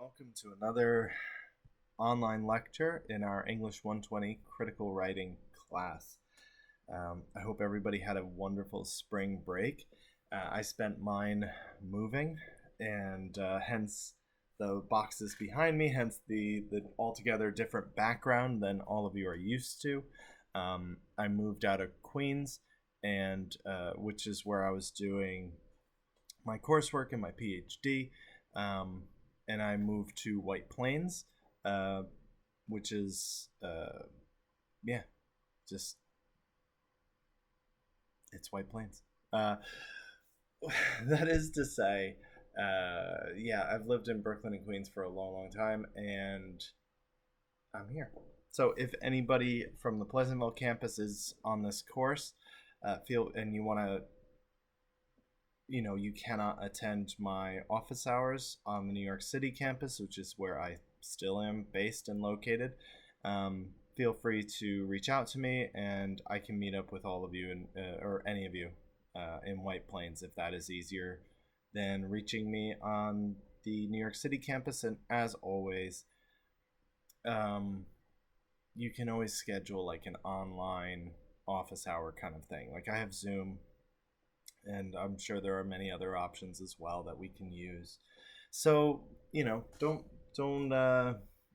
welcome to another online lecture in our English 120 critical writing class. I hope everybody had a wonderful spring break. I spent mine moving, and hence the boxes behind me, hence the altogether different background than all of you are used to. I moved out of Queens, and which is where I was doing my coursework and my PhD. And I moved to White Plains, which is, yeah, just, it's White Plains. That is to say, yeah, I've lived in Brooklyn and Queens for a long, long time, and I'm here. So if anybody from the Pleasantville campus is on this course, and you want to, you cannot attend my office hours on the New York City campus, which is where I still am based and located. Feel free to reach out to me, and I can meet up with all of you or any of you in White Plains if that is easier than reaching me on the New York City campus. And as always, you can always schedule like an online office hour kind of thing. Like I have Zoom, and I'm sure there are many other options as well that we can use. So, don't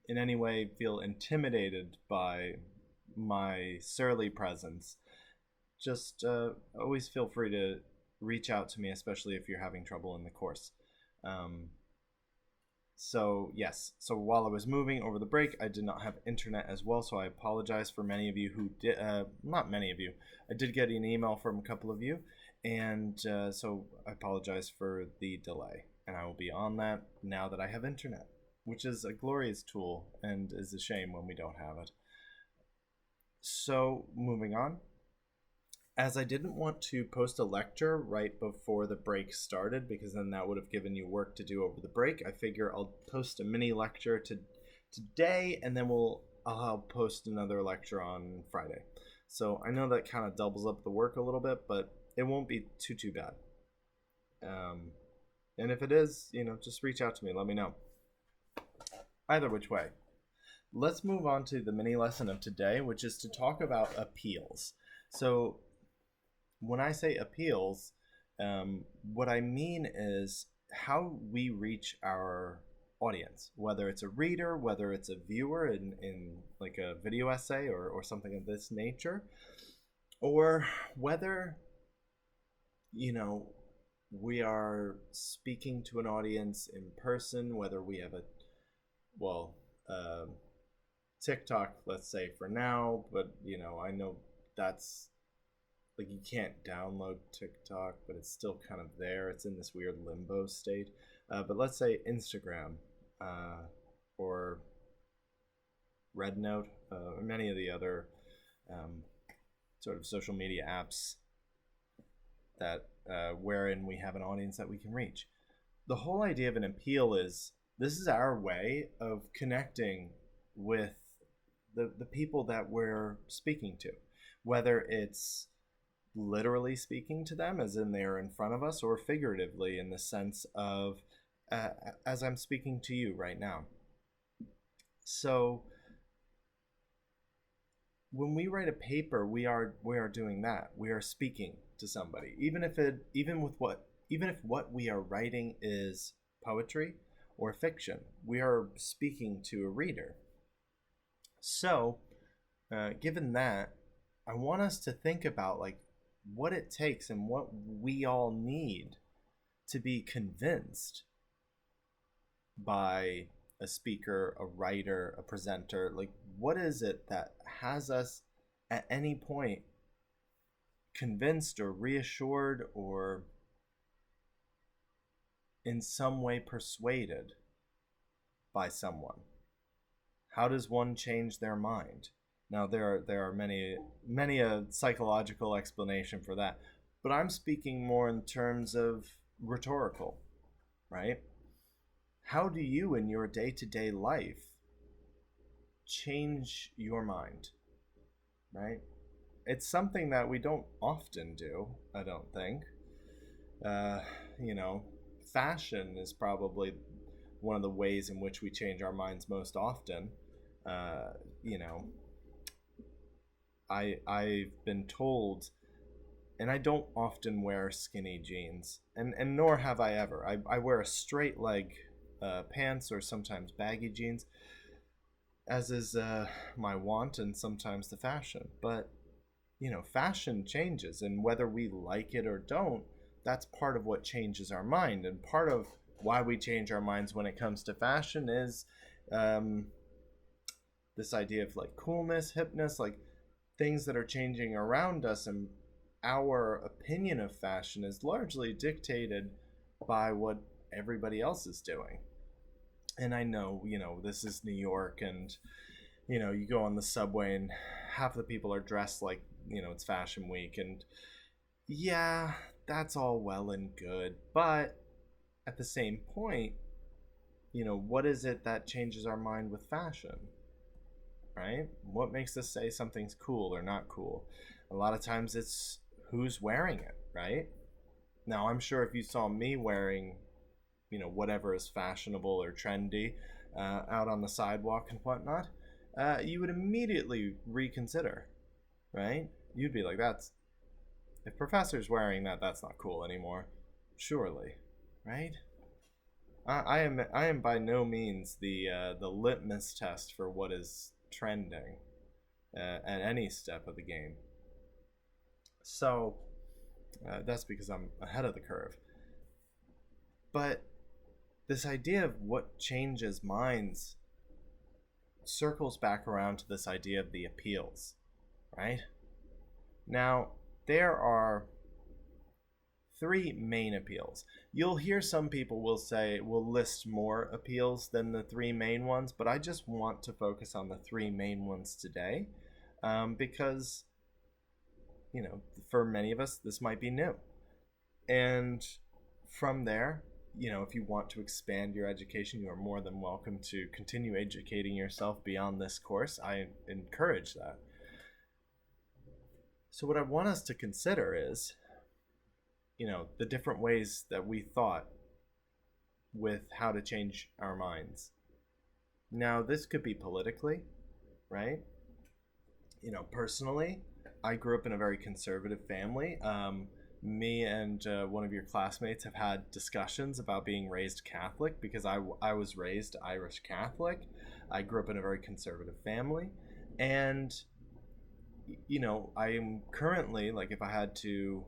in any way feel intimidated by my surly presence. Just always feel free to reach out to me, especially if you're having trouble in the course. So yes, so while I was moving over the break, I did not have internet as well, so I apologize for many of you who did, not many of you. I did get an email from a couple of you, and so I apologize for the delay, and I will be on that now that I have internet, which is a glorious tool and is a shame when we don't have it. So moving on, as I didn't want to post a lecture right before the break started, because then that would have given you work to do over the break, I figure I'll post a mini lecture today, and then I'll post another lecture on Friday. So I know that kind of doubles up the work a little bit, but it won't be too bad. And if it is, just reach out to me. Let me know. Either which way. Let's move on to the mini lesson of today, which is to talk about appeals. So when I say appeals, what I mean is how we reach our audience, whether it's a reader, whether it's a viewer in like a video essay or something of this nature, or whether we are speaking to an audience in person, whether we have TikTok, let's say for now, but I know that's like you can't download TikTok, but it's still kind of there. It's in this weird limbo state. But let's say Instagram or RedNote, or many of the other sort of social media apps that wherein we have an audience that we can reach. The whole idea of an appeal is this is our way of connecting with the people that we're speaking to, whether it's literally speaking to them as in they're in front of us, or figuratively in the sense of as I'm speaking to you right now. So when we write a paper, we are doing that. We are speaking to somebody, even if what we are writing is poetry or fiction, we are speaking to a reader. So given that, I want us to think about like what it takes and what we all need to be convinced by a speaker, a writer, a presenter. Like, what is it that has us at any point convinced or reassured or in some way persuaded by someone? How does one change their mind? Now, there are many a psychological explanation for that, but I'm speaking more in terms of rhetorical, right? How do you in your day-to-day life change your mind, right? It's something that we don't often do, I don't think. Fashion is probably one of the ways in which we change our minds most often. You know, I've been told, and I don't often wear skinny jeans, and nor have I ever. I wear a straight leg pants or sometimes baggy jeans, as is my want and sometimes the fashion. But fashion changes, and whether we like it or don't, that's part of what changes our mind. And part of why we change our minds when it comes to fashion is um, this idea of like coolness, hipness, like things that are changing around us, and our opinion of fashion is largely dictated by what everybody else is doing. And I know, this is New York, and you go on the subway and half the people are dressed like, it's fashion week, and yeah, that's all well and good, but at the same point, what is it that changes our mind with fashion? Right? What makes us say something's cool or not cool? A lot of times it's who's wearing it, right? Now, I'm sure if you saw me wearing, whatever is fashionable or trendy out on the sidewalk and whatnot, you would immediately reconsider, right? You'd be like, if Professor's wearing that, that's not cool anymore. Surely, right? I am by no means the litmus test for what is trending at any step of the game. So that's because I'm ahead of the curve. But this idea of what changes minds circles back around to this idea of the appeals, right? Now, there are three main appeals. You'll hear some people will list more appeals than the three main ones, but I just want to focus on the three main ones today, because for many of us this might be new. And from there, if you want to expand your education, you are more than welcome to continue educating yourself beyond this course. I encourage that. So what I want us to consider is the different ways that we thought with how to change our minds. Now, this could be politically, right? Personally, I grew up in a very conservative family. Me and one of your classmates have had discussions about being raised Catholic, because I was raised Irish Catholic. I grew up in a very conservative family. And, I am currently, like, if I had to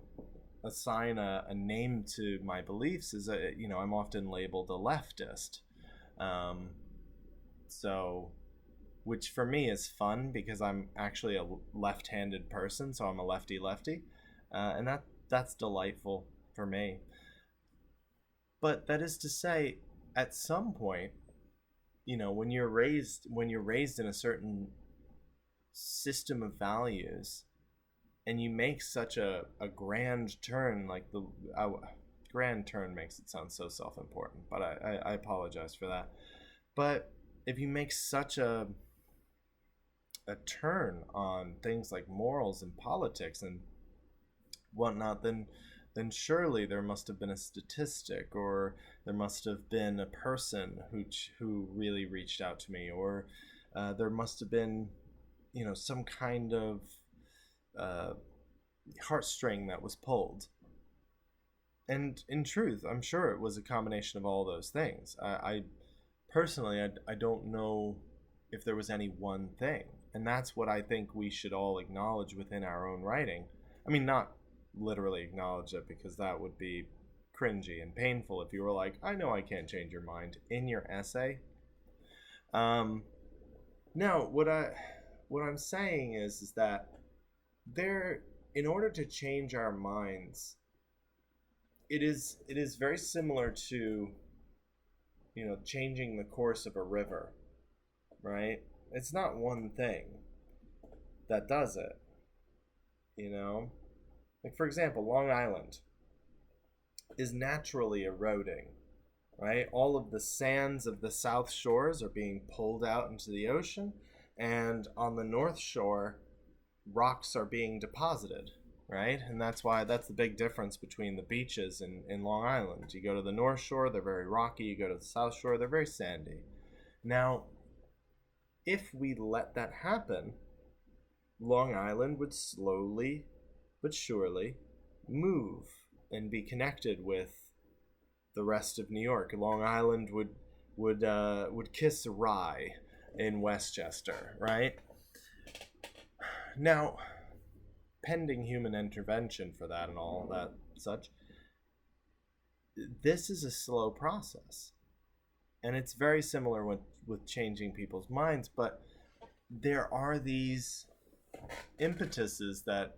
assign a name to my beliefs, is I'm often labeled a leftist. So, which for me is fun because I'm actually a left-handed person, so I'm a lefty, and that's delightful for me. But that is to say, at some point, when you're raised in a certain system of values, and you make such a grand turn, like grand turn makes it sound so self-important, but I apologize for that. But if you make such a turn on things like morals and politics and whatnot, then surely there must have been a statistic, or there must have been a person who really reached out to me, or there must have been some kind of heartstring that was pulled. And in truth, I'm sure it was a combination of all those things. I personally, I don't know if there was any one thing. And that's what I think we should all acknowledge within our own writing. I mean, not literally acknowledge it, because that would be cringy and painful if you were like, I know I can't change your mind in your essay. No, what I'm saying is that in order to change our minds, it is very similar to changing the course of a river, right? It's not one thing that does it. Like, for example, Long Island is naturally eroding, right? All of the sands of the South Shores are being pulled out into the ocean, and on the North Shore, rocks are being deposited, right? And that's the big difference between the beaches in Long Island. You go to the North Shore, they're very rocky. You go to the South Shore, they're very sandy. Now, if we let that happen, Long Island would slowly but surely move and be connected with the rest of New York. Long Island would kiss Rye in Westchester, right? Now, pending human intervention for that and all that such, this is a slow process, and it's very similar with changing people's minds. But there are these impetuses that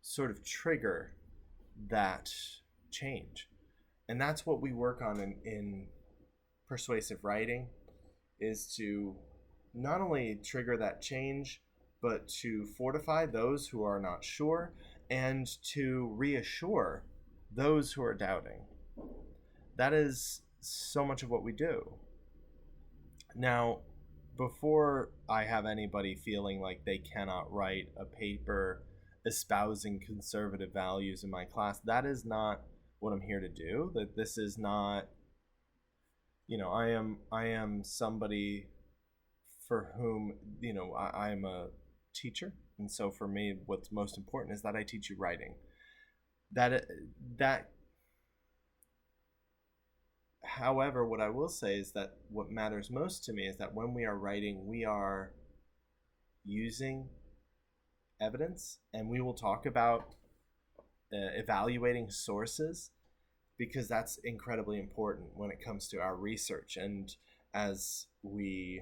sort of trigger that change, and that's what we work on in persuasive writing, is to not only trigger that change, but to fortify those who are not sure and to reassure those who are doubting. That is so much of what we do. Now, before I have anybody feeling like they cannot write a paper espousing conservative values in my class, that is not what I'm here to do. That this is not, I am somebody for whom, I am a teacher, and so for me, what's most important is that I teach you writing. That However, what I will say is that what matters most to me is that when we are writing, we are using evidence, and we will talk about evaluating sources, because that's incredibly important when it comes to our research. And as we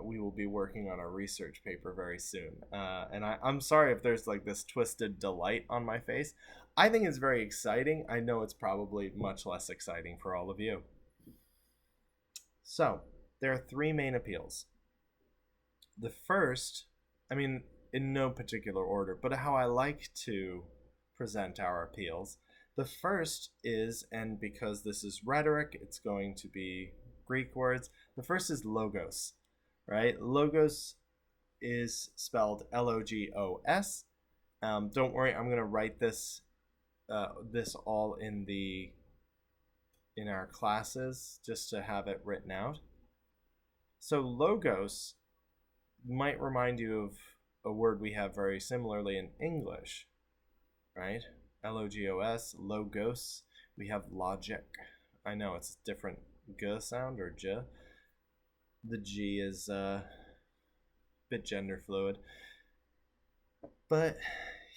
will be working on a research paper very soon. And I'm sorry if there's like this twisted delight on my face. I think it's very exciting. I know it's probably much less exciting for all of you. So, there are three main appeals. The first, in no particular order, but how I like to present our appeals. The first is, and because this is rhetoric, it's going to be Greek words. The first is logos. Right? Logos is spelled Logos. Don't worry, I'm going to write this all in our classes just to have it written out. So logos might remind you of a word we have very similarly in English, right? Logos, logos. We have logic. I know it's a different g sound or j. The G is a bit gender fluid. But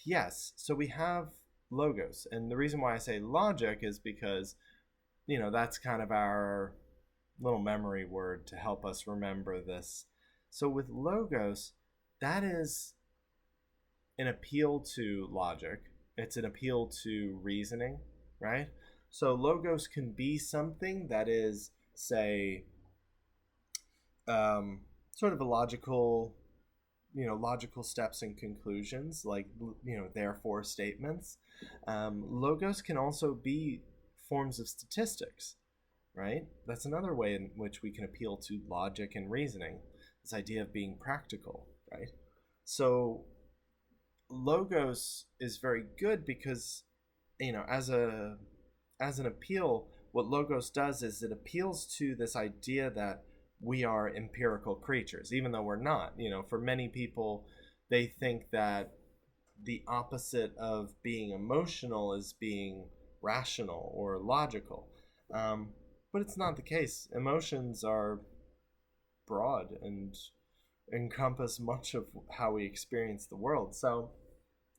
yes, so we have logos. And the reason why I say logic is because, that's kind of our little memory word to help us remember this. So with logos, that is an appeal to logic. It's an appeal to reasoning, right? So logos can be something that is, say, sort of a logical steps and conclusions, like, therefore statements. Logos can also be forms of statistics, right? That's another way in which we can appeal to logic and reasoning, this idea of being practical, right? So logos is very good because, as an appeal, what logos does is it appeals to this idea that we are empirical creatures, even though we're not. For many people, they think that the opposite of being emotional is being rational or logical. But it's not the case. Emotions are broad and encompass much of how we experience the world. So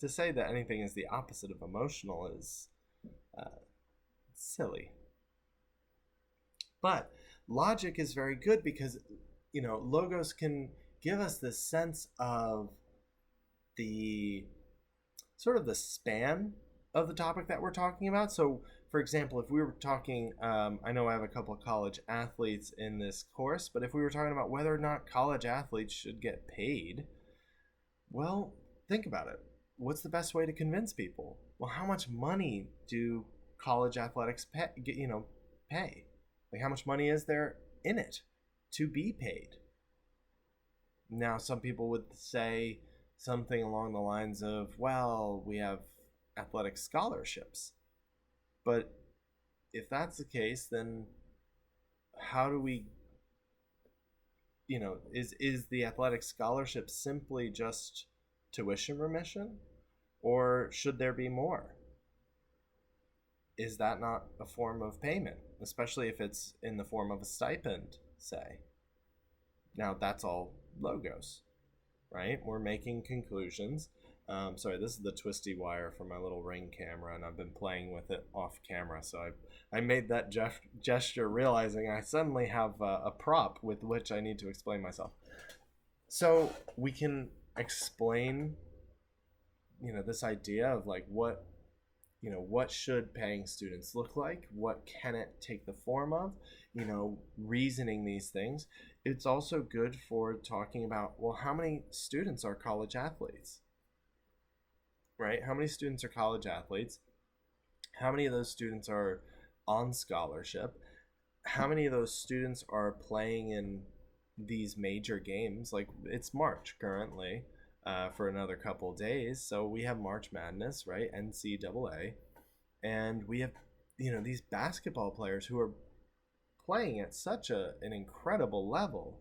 to say that anything is the opposite of emotional is silly. But logic is very good because, logos can give us this sense of the sort of the span of the topic that we're talking about. So, for example, if we were talking, I know I have a couple of college athletes in this course, but if we were talking about whether or not college athletes should get paid, well, think about it. What's the best way to convince people? Well, how much money do college athletics pay? Like, how much money is there in it to be paid? Now, some people would say, something along the lines of, well, we have athletic scholarships. But if that's the case, then how do we, is the athletic scholarship simply just tuition remission, or should there be more? Is that not a form of payment, especially if it's in the form of a stipend, say? Now, that's all logos, right? We're making conclusions. Sorry, this is the twisty wire for my little Ring camera, and I've been playing with it off camera. So I made that gesture realizing I suddenly have a prop with which I need to explain myself. So we can explain, this idea of like what should paying students look like? What can it take the form of? Reasoning these things. It's also good for talking about, well, how many students are college athletes? Right? How many students are college athletes? How many of those students are on scholarship? How many of those students are playing in these major games? Like, it's March currently, for another couple days. So we have March Madness, right? NCAA. And we have, these basketball players who are playing at such an incredible level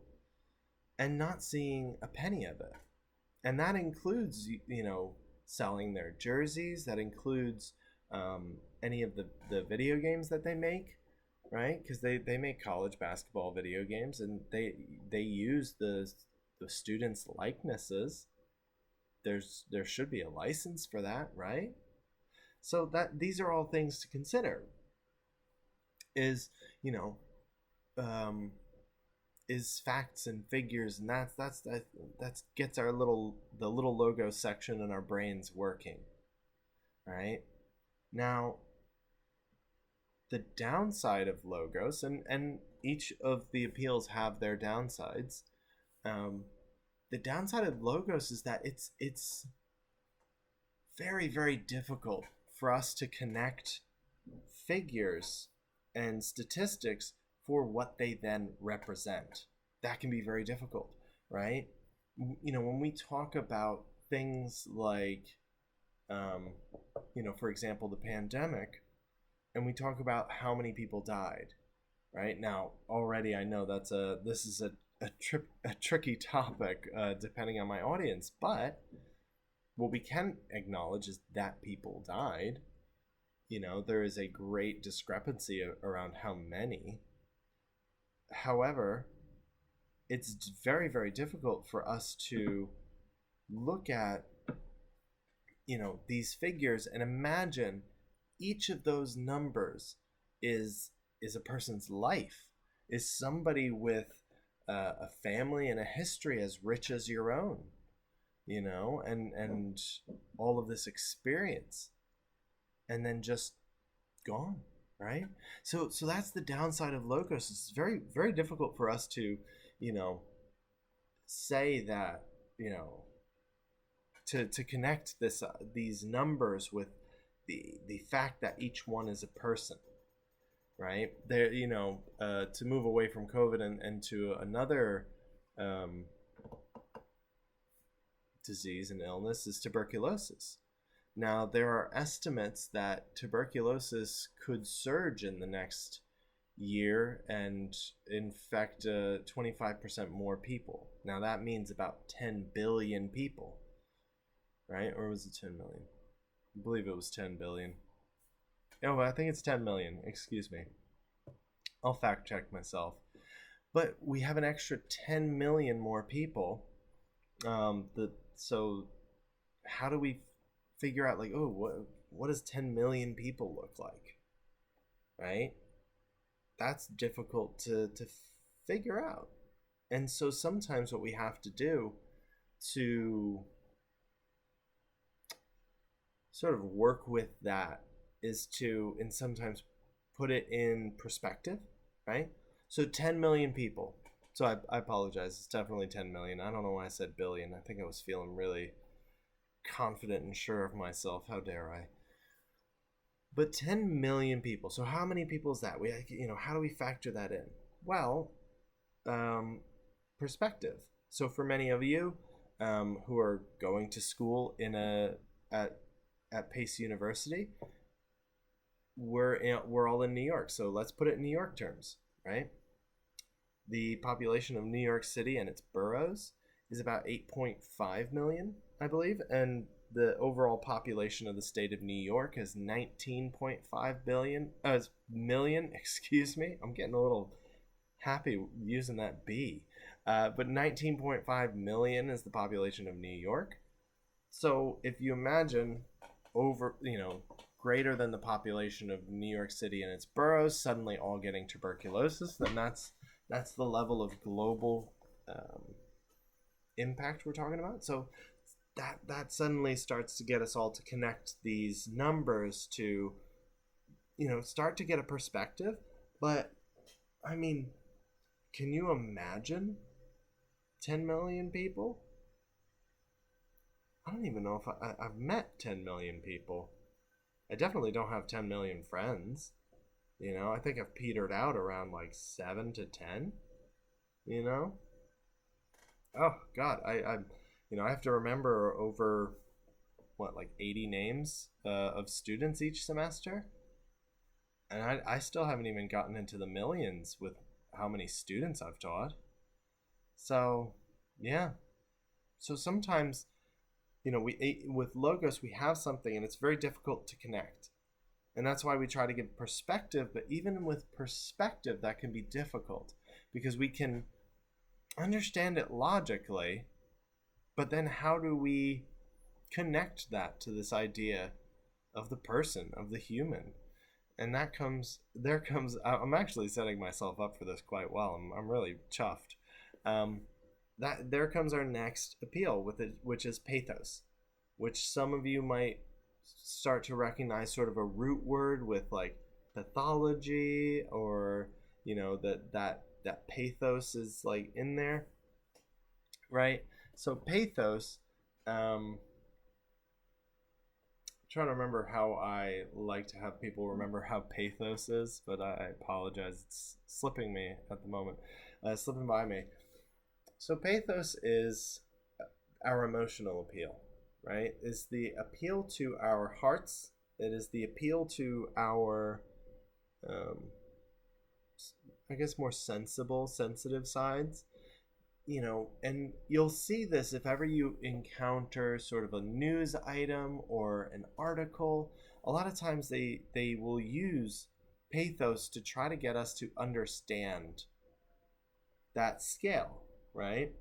and not seeing a penny of it. And that includes, selling their jerseys. That includes any of the video games that they make, right? Because they make college basketball video games, and they use the students' likenesses. There should be a license for that, right? So that these are all things to consider. Is is facts and figures, and that gets the little logo section in our brains working. Right? Now, the downside of logos, and each of the appeals have their downsides. The downside of logos is that it's very, very difficult for us to connect figures and statistics for what they then represent. That can be very difficult, right? When we talk about things like, for example, the pandemic, and we talk about how many people died, right? Now, already I know this is a tricky topic, depending on my audience, but what we can acknowledge is that people died. There is a great discrepancy around how many. However, it's very, very difficult for us to look at, these figures and imagine each of those numbers is a person's life, is somebody with a family and a history as rich as your own, and all of this experience, and then just gone, right? So that's the downside of logos. It's very, very difficult for us to, say that, to connect these numbers with the fact that each one is a person, right? There, to move away from COVID and to another disease and illness is tuberculosis. Now, there are estimates that tuberculosis could surge in the next year and infect 25% more people. Now, that means about 10 billion people, right? Or was it 10 million? I believe it was 10 billion. No, I think it's 10 million. Excuse me. I'll fact check myself. But we have an extra 10 million more people. So how do we figure out, like, what does 10 million people look like, right? That's difficult to figure out. And so sometimes what we have to do to sort of work with that is to, and sometimes put it in perspective, right? So 10 million people. So I apologize. It's definitely 10 million. I don't know why I said billion. I think I was feeling really confident and sure of myself. How dare I? But 10 million people. So how many people is that? How do we factor that in? Well, perspective. So for many of you, who are going to school at at Pace University, we're all in New York. So let's put it in New York terms, right? The population of New York City and its boroughs is about 8.5 million, I believe, and the overall population of the state of New York is 19.5 million. Excuse me, I'm getting a little happy using that B. But 19.5 million is the population of New York. So if you imagine over, greater than the population of New York City and its boroughs suddenly all getting tuberculosis, then that's the level of global impact we're talking about. So that suddenly starts to get us all to connect these numbers to, start to get a perspective. But I mean, can you imagine 10 million people? I don't even know if I've met 10 million people. I definitely don't have 10 million friends. I think I've petered out around like 7 to 10. Oh God, I have to remember over what, like 80 names of students each semester, and I still haven't even gotten into the millions with how many students I've taught. So yeah, so sometimes we with logos we have something and it's very difficult to connect, and that's why we try to give perspective. But even with perspective, that can be difficult because we can understand it logically, but then how do we connect that to this idea of the person, of the human? And I'm actually setting myself up for this quite well. I'm really chuffed. That there comes our next appeal with it, which is pathos, which some of you might start to recognize sort of a root word with like pathology, or that pathos is like in there, right? So pathos, trying to remember how I like to have people remember how pathos is, but I apologize, it's slipping me at the moment, slipping by me. So pathos is our emotional appeal, right? It's the appeal to our hearts. It is the appeal to our, I guess, more sensitive sides. And you'll see this if ever you encounter sort of a news item or an article. A lot of times they will use pathos to try to get us to understand that scale, right?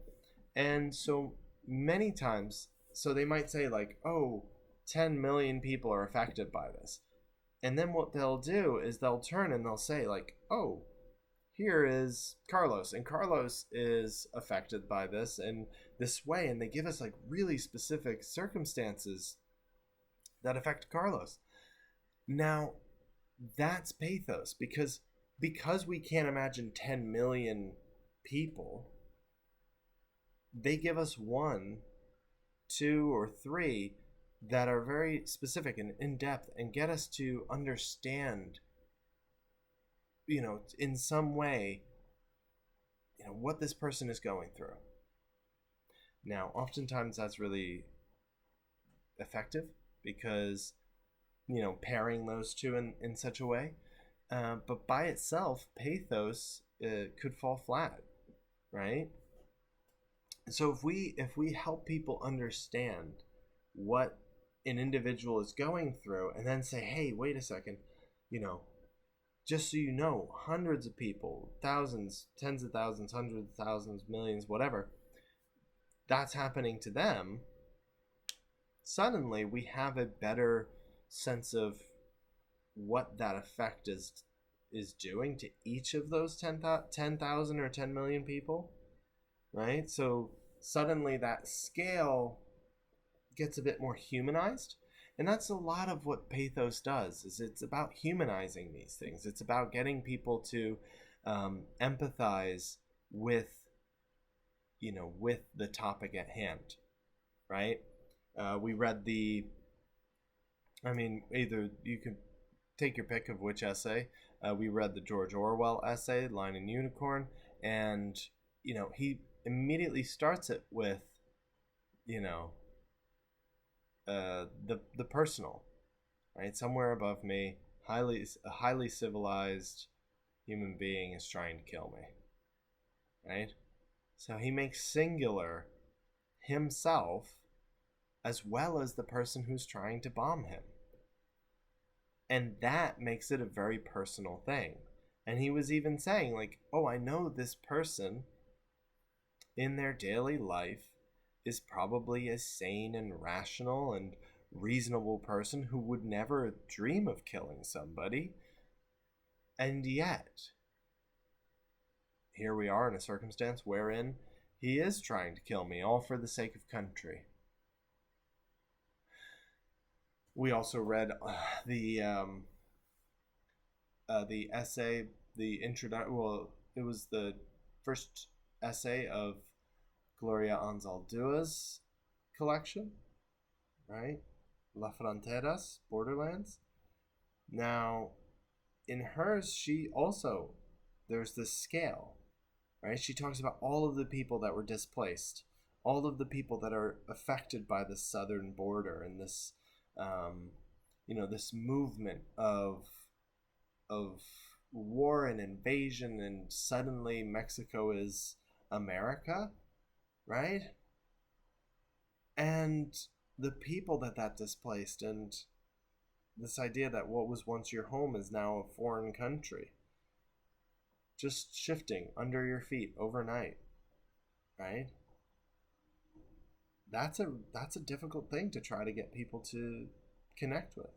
And so many times, so they might say like, oh, 10 million people are affected by this. And then what they'll do is they'll turn and they'll say like, oh, here is Carlos, and Carlos is affected by this in this way, and they give us like really specific circumstances that affect Carlos. Now, that's pathos because we can't imagine 10 million people. They give us 1, 2, or 3 that are very specific and in depth and get us to understand, in some way, what this person is going through. Now, oftentimes that's really effective because, pairing those two in such a way. But by itself, pathos could fall flat, right? So if we help people understand what an individual is going through, and then say, hey, wait a second, just so you know, hundreds of people, thousands, tens of thousands, hundreds of thousands, millions, whatever, that's happening to them, suddenly we have a better sense of what that effect is doing to each of those 10,000 or 10 million people, right? So suddenly that scale gets a bit more humanized. And that's a lot of what pathos does, is it's about humanizing these things. It's about getting people to empathize with, with the topic at hand, right? We read either you can take your pick of which essay. We read the George Orwell essay, Lion and Unicorn, and, he immediately starts it with you know, the personal, right? Somewhere above me, a highly civilized human being is trying to kill me, right? So he makes singular himself as well as the person who's trying to bomb him. And that makes it a very personal thing. And he was even saying, like, oh, I know this person in their daily life is probably a sane and rational and reasonable person who would never dream of killing somebody. And yet, here we are in a circumstance wherein he is trying to kill me, all for the sake of country. We also read the essay, the introduction. Well, it was the first essay of Gloria Anzaldua's collection, right? La Fronteras, Borderlands. Now, in hers, she also, there's this scale, right? She talks about all of the people that were displaced, all of the people that are affected by the southern border and this, this movement of war and invasion, and suddenly Mexico is America, right? And the people that displaced, and this idea that what was once your home is now a foreign country, just shifting under your feet overnight, right? That's a difficult thing to try to get people to connect with.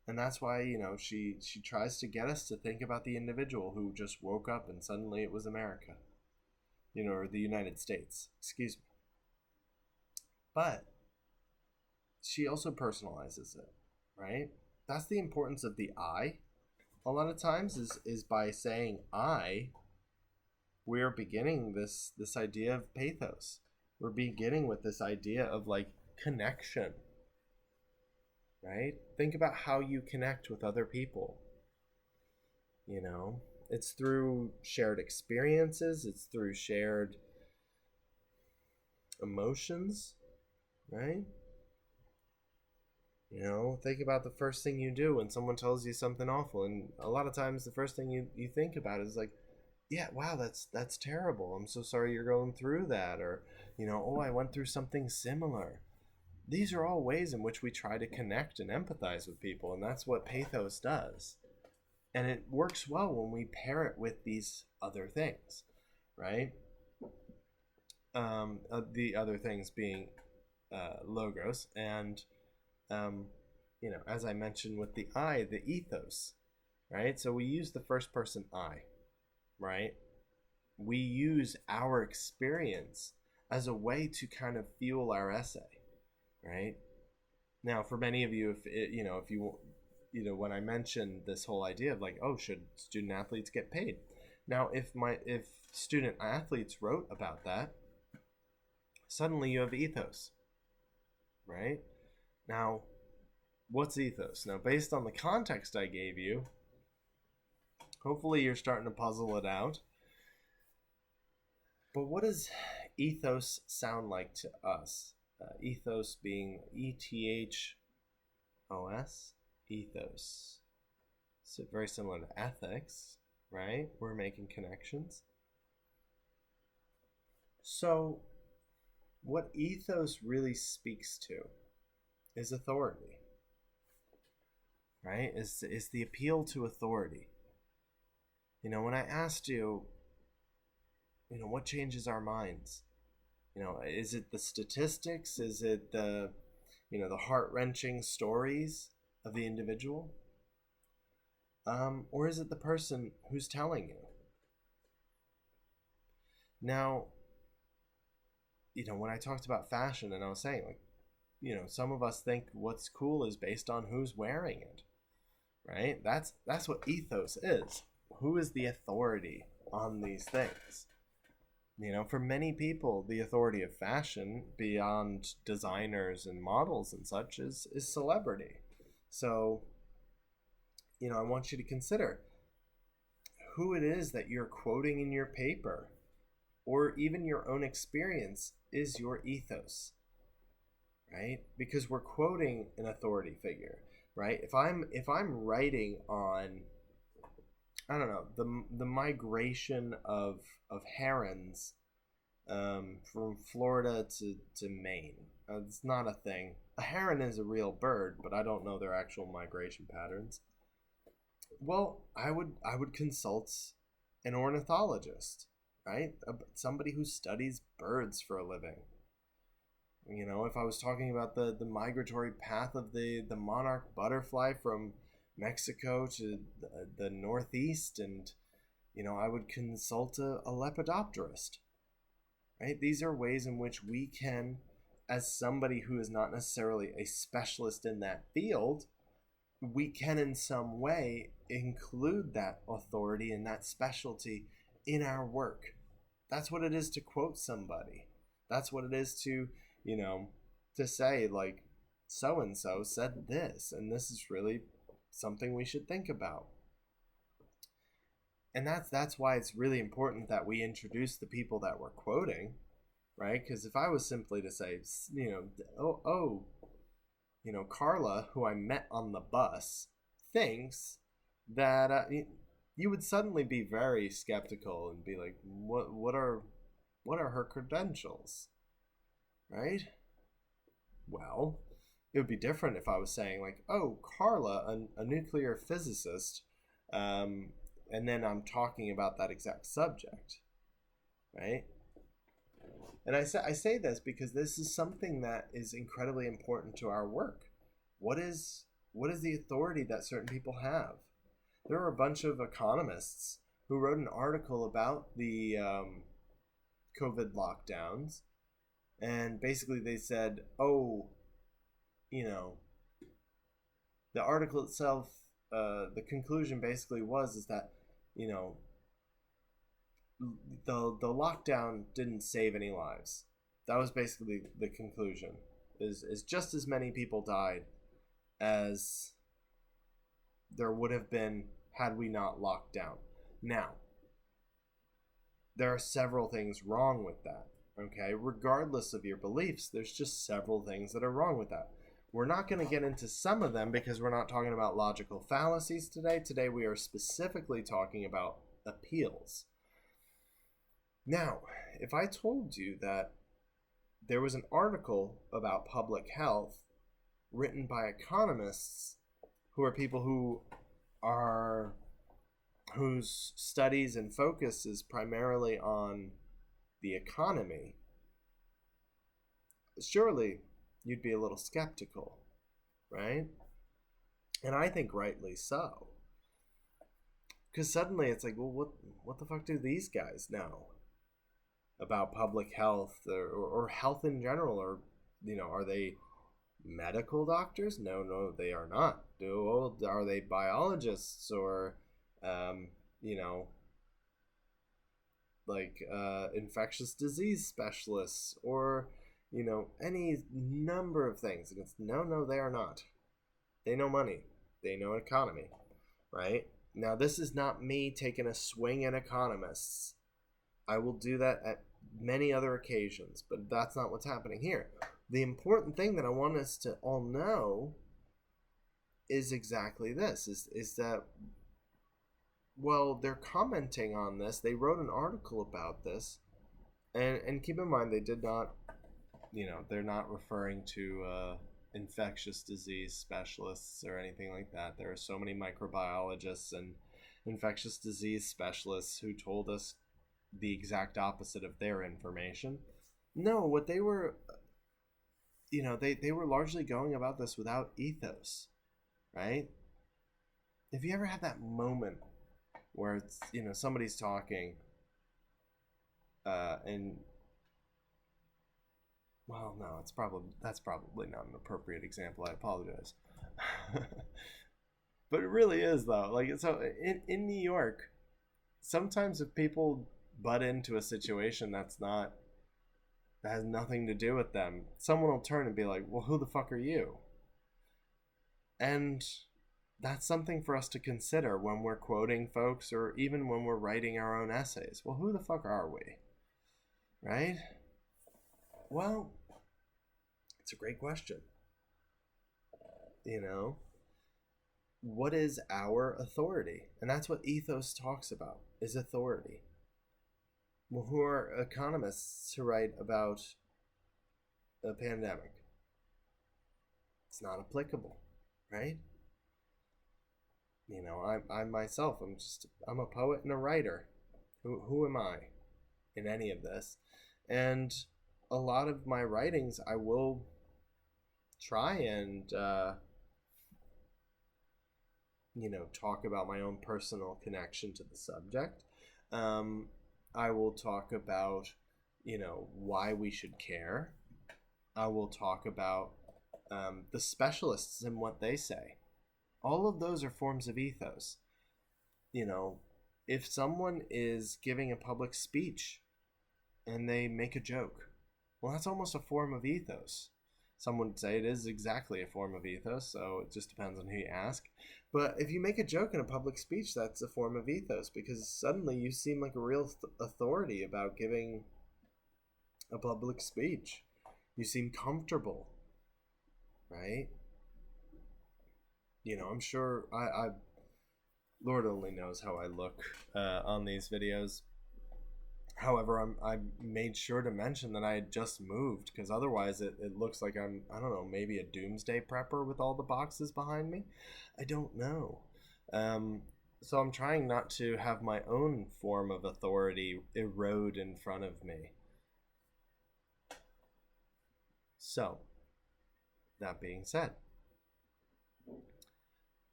And that's why, she tries to get us to think about the individual who just woke up and suddenly it was America, or the United States, excuse me. But she also personalizes it, right? That's the importance of the I. A lot of times is by saying I, we're beginning this idea of pathos. We're beginning with this idea of like connection, right? Think about how you connect with other people. It's through shared experiences, it's through shared emotions, right? Think about the first thing you do when someone tells you something awful, and a lot of times the first thing you think about is like, yeah, wow, that's terrible. I'm so sorry you're going through that. Or, oh, I went through something similar. These are all ways in which we try to connect and empathize with people, and that's what pathos does. And it works well when we pair it with these other things, right? The other things being logos, and as I mentioned with the I, the ethos, right? So we use the first person I, right? We use our experience as a way to kind of fuel our essay, right? Now, for many of you, when I mentioned this whole idea of like, oh, should student athletes get paid? Now, if student athletes wrote about that, suddenly you have ethos, right? Now, what's ethos? Now, based on the context I gave you, hopefully you're starting to puzzle it out. But what does ethos sound like to us? Ethos being ethos, ethos. So very similar to ethics, right? We're making connections. So what ethos really speaks to is authority, right? Is the appeal to authority. When I asked you, what changes our minds? Is it the statistics? Is it the heart-wrenching stories of the individual? Or is it the person who's telling you? Now, when I talked about fashion, and I was saying, like, some of us think what's cool is based on who's wearing it, right? That's what ethos is. Who is the authority on these things? For many people, the authority of fashion beyond designers and models and such is celebrity. So, I want you to consider who it is that you're quoting in your paper, or even your own experience is your ethos, right? Because we're quoting an authority figure, right? If I'm writing on, I don't know, the migration of herons from Florida to Maine. It's not a thing. A heron is a real bird, but I don't know their actual migration patterns. Well, I would consult an ornithologist, right? Somebody who studies birds for a living. You know, if I was talking about the migratory path of the monarch butterfly from Mexico to the northeast, and I would consult a lepidopterist, right? These are ways in which we can, as somebody who is not necessarily a specialist in that field, we can in some way include that authority and that specialty in our work. That's what it is to quote somebody. That's what it is to, to say, like, so and so said this, and this is really something we should think about. And that's why it's really important that we introduce the people that we're quoting, right? Because if I was simply to say, Carla, who I met on the bus, thinks that you would suddenly be very skeptical and be like, what are her credentials, right? Well, it would be different if I was saying, like, oh, Carla, a nuclear physicist, and then I'm talking about that exact subject, right? And I say this because this is something that is incredibly important to our work. What is the authority that certain people have? There are a bunch of economists who wrote an article about the COVID lockdowns, and basically they said, the article itself, the conclusion basically is that, the lockdown didn't save any lives. That was basically the conclusion. Is just as many people died as there would have been had we not locked down. Now, there are several things wrong with that. Okay, regardless of your beliefs, there's just several things that are wrong with that. We're not going to get into some of them because we're not talking about logical fallacies today. Today we are specifically talking about appeals. Now, if I told you that there was an article about public health written by economists who are people whose studies and focus is primarily on the economy, surely you'd be a little skeptical, right? And I think rightly so. Because suddenly it's like, well, what the fuck do these guys know about public health or health in general? Or, are they medical doctors? No, they are not. Are they biologists or, infectious disease specialists or, any number of things? And it's no, they are not. They know money. They know economy, right? Now, this is not me taking a swing at economists. I will do that at many other occasions, but that's not what's happening here. The important thing that I want us to all know is exactly this, is that, well, they're commenting on this. They wrote an article about this, and keep in mind, they did not, they're not referring to infectious disease specialists or anything like that. There are so many microbiologists and infectious disease specialists who told us the exact opposite of their information. No, what they were, they were largely going about this without ethos, right? If you ever have that moment where it's, somebody's talking and, well, no, that's probably not an appropriate example. I apologize. But it really is, though. Like, so in New York, sometimes if people butt into a situation that has nothing to do with them, someone will turn and be like, well, who the fuck are you? And that's something for us to consider when we're quoting folks or even when we're writing our own essays. Well, who the fuck are we? right? Well, it's a great question. You know, what is our authority? And that's what ethos talks about, is authority. Well, who are economists to write about a pandemic? It's not applicable, right? You know, I myself, I'm a poet and a writer. Who am I in any of this? And a lot of my writings, I will try and talk about my own personal connection to the subject. Um, I will talk about why we should care. I will talk about the specialists and what they say. All of those are forms of ethos. You know, if someone is giving a public speech and they make a joke, well, that's almost a form of ethos. Some would say it is exactly a form of ethos, so it just depends on who you ask. But if you make a joke in a public speech, that's a form of ethos, because suddenly you seem like a real authority about giving a public speech. You seem comfortable, right? I'm sure Lord only knows how I look on these videos. However, I made sure to mention that I had just moved, because otherwise it looks like I don't know, maybe a doomsday prepper with all the boxes behind me. I don't know. So I'm trying not to have my own form of authority erode in front of me. So, that being said,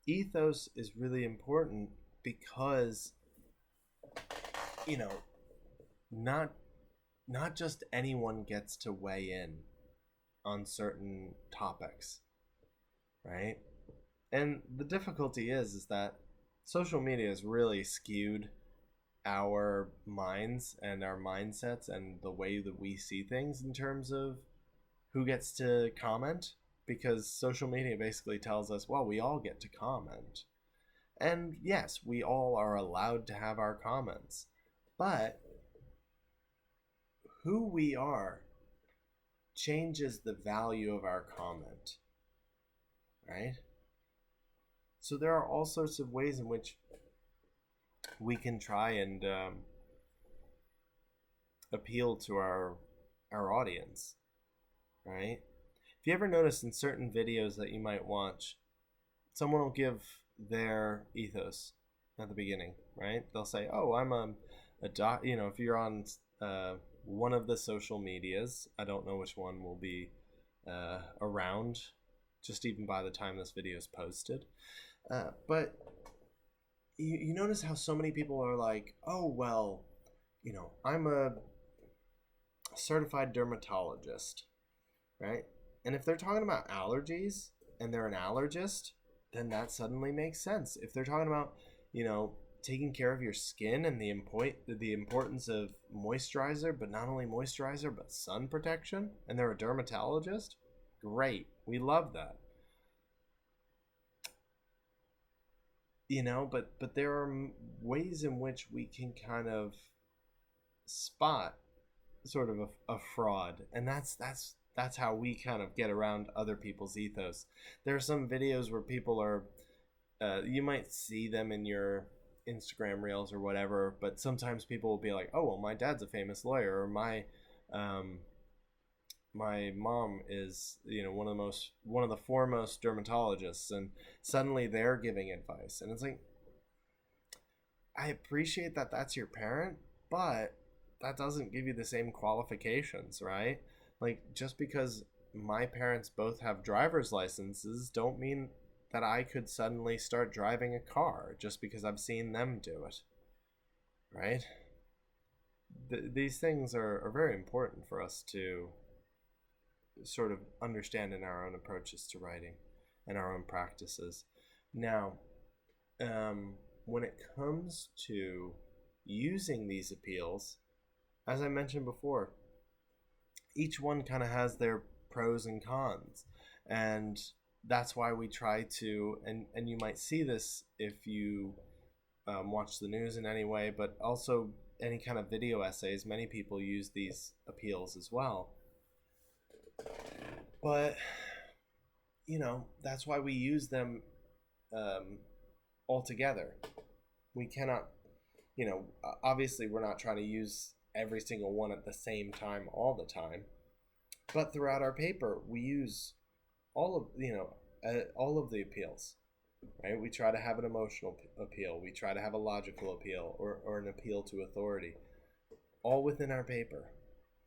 ethos is really important because, not not just anyone gets to weigh in on certain topics, right? And the difficulty is that social media has really skewed our minds and our mindsets and the way that we see things in terms of who gets to comment, because social media basically tells us, well, we all get to comment. And yes, we all are allowed to have our comments, but who we are changes the value of our comment, right? So there are all sorts of ways in which we can try and appeal to our audience, right? If you ever notice in certain videos that you might watch, someone will give their ethos at the beginning, right? They'll say, "Oh, I'm a doc." If you're on one of the social medias, I don't know which one will be around, just even by the time this video is posted. But you notice how so many people are like, "Oh, well, I'm a certified dermatologist," right? And if they're talking about allergies and they're an allergist, then that suddenly makes sense. If they're talking about, taking care of your skin and the importance of moisturizer, but not only moisturizer, but sun protection, and they're a dermatologist, great. We love that. But there are ways in which we can kind of spot sort of a fraud, and that's how we kind of get around other people's ethos. There are some videos where people are you might see them in your Instagram reels or whatever, but sometimes people will be like, "Oh, well, my dad's a famous lawyer," or my mom is one of the foremost dermatologists, and suddenly they're giving advice, and it's like, I appreciate that that's your parent, but that doesn't give you the same qualifications, right? Like, just because my parents both have driver's licenses don't mean that I could suddenly start driving a car just because I've seen them do it, right? These things are very important for us to sort of understand in our own approaches to writing and our own practices. Now, when it comes to using these appeals, as I mentioned before, each one kind of has their pros and cons, and that's why we try to, and you might see this if you watch the news in any way, but also any kind of video essays, many people use these appeals as well. But, that's why we use them all together. We cannot, obviously we're not trying to use every single one at the same time all the time. But throughout our paper, we use all of the appeals, right? We try to have an emotional appeal. We try to have a logical appeal or an appeal to authority, all within our paper.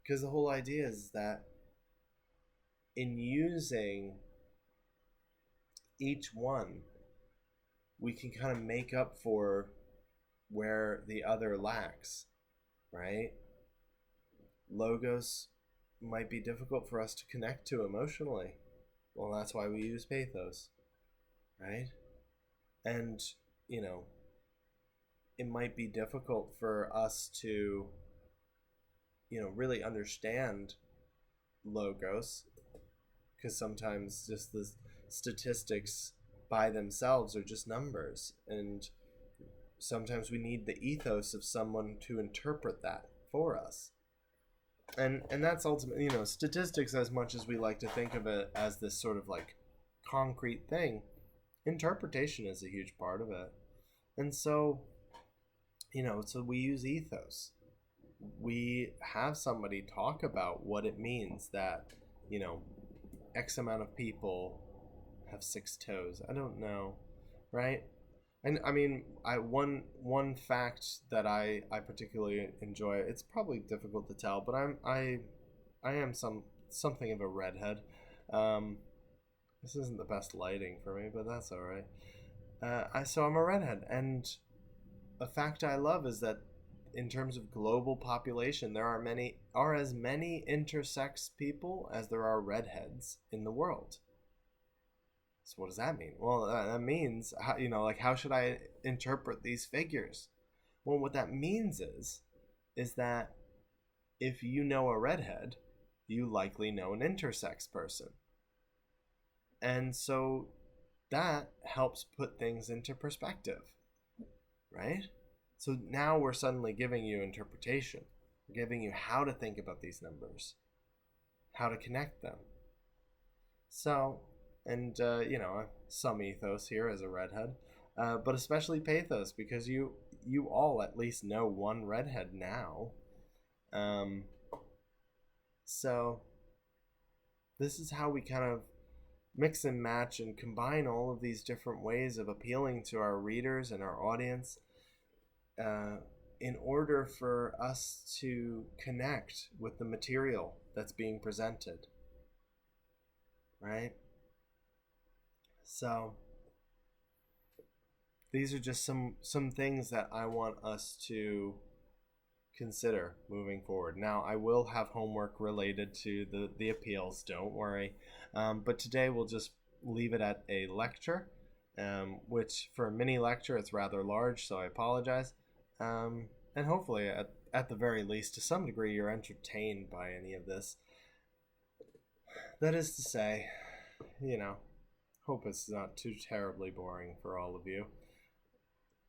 Because the whole idea is that in using each one, we can kind of make up for where the other lacks, right? Logos might be difficult for us to connect to emotionally. Well, that's why we use pathos, right? And, it might be difficult for us to, really understand logos, because sometimes just the statistics by themselves are just numbers, and sometimes we need the ethos of someone to interpret that for us. And that's ultimately, statistics, as much as we like to think of it as this sort of like concrete thing, interpretation is a huge part of it. And so, so we use ethos. We have somebody talk about what it means that, X amount of people have 6 toes. I don't know, right? And I mean, one fact that I particularly enjoy. It's probably difficult to tell, but I am something of a redhead. This isn't the best lighting for me, but that's all right. So I'm a redhead, and a fact I love is that in terms of global population, there are as many intersex people as there are redheads in the world. So what does that mean? Well, that means, how should I interpret these figures? Well, what that means is that if you know a redhead, you likely know an intersex person. And so that helps put things into perspective, right? So now we're suddenly giving you interpretation. We're giving you how to think about these numbers, how to connect them. So, and, some ethos here as a redhead, but especially pathos, because you all at least know one redhead now. So this is how we kind of mix and match and combine all of these different ways of appealing to our readers and our audience in order for us to connect with the material that's being presented, right? So these are just some things that I want us to consider moving forward. Now, I will have homework related to the appeals, don't worry. But today we'll just leave it at a lecture, which for a mini lecture, it's rather large, so I apologize. And hopefully, at the very least, to some degree, you're entertained by any of this. That is to say, hope it's not too terribly boring for all of you.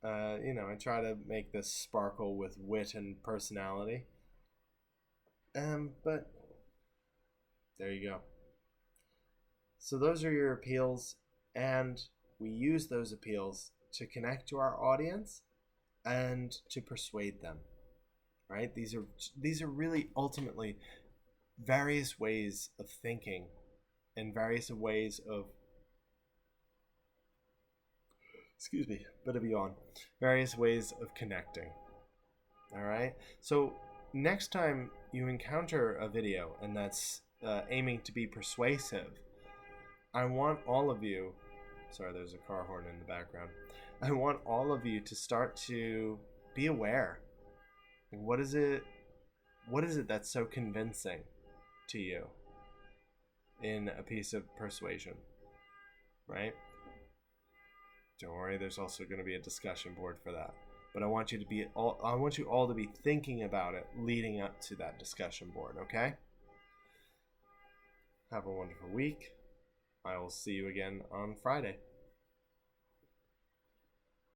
I try to make this sparkle with wit and personality. But there you go. So those are your appeals, and we use those appeals to connect to our audience and to persuade them, right? These are really ultimately various ways of thinking and various ways of various ways of connecting. All right. So next time you encounter a video and that's aiming to be persuasive, I want all of you, sorry, there's a car horn in the background. I want all of you to start to be aware. What is it that's so convincing to you in a piece of persuasion, right? Don't worry, there's also going to be a discussion board for that. But I want you all to be thinking about it leading up to that discussion board, okay? Have a wonderful week. I will see you again on Friday.